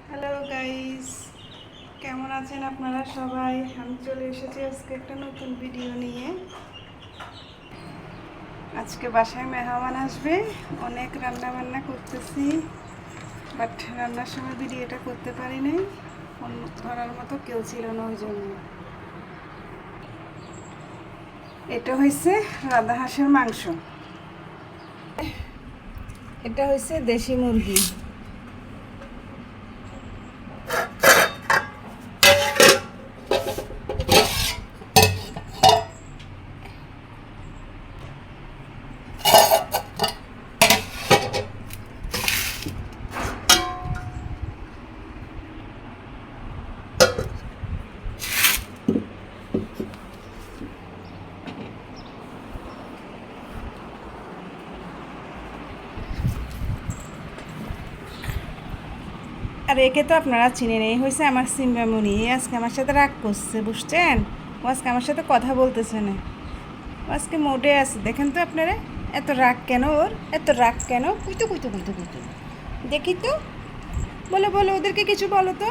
Hello guys, কেমন আছেন আপনারা সবাই? আমি চলে এসেছি আজকে একটা নতুন ভিডিও নিয়ে। আজকে বাসায় মেহমান আসবে, অনেক রান্না বান্না করতেছি, বাট রান্নার সময় ভিডিওটা করতে পারি নাই, ফোন ধরার মতো কেউ ছিল না, ওই জন্য। এটা হয়েছে রাধা হাঁসের মাংস, এটা হয়েছে দেশি মুরগি। আর একে তো আপনারা চিনেন, এই হয়েছে আমার সিম্বামণি। আজকে আমার সাথে রাগ করছে, বুঝছেন? ও আজকে আমার সাথে কথা বলতেছে না, ও আজকে মোডে আছে। দেখেন তো আপনারা, এত রাগ কেন ওর, এত রাগ কেন? কুইতো কুইতো কুইতো কুইতো, দেখি তো, বলো বলো, ওদেরকে কিছু বলো তো।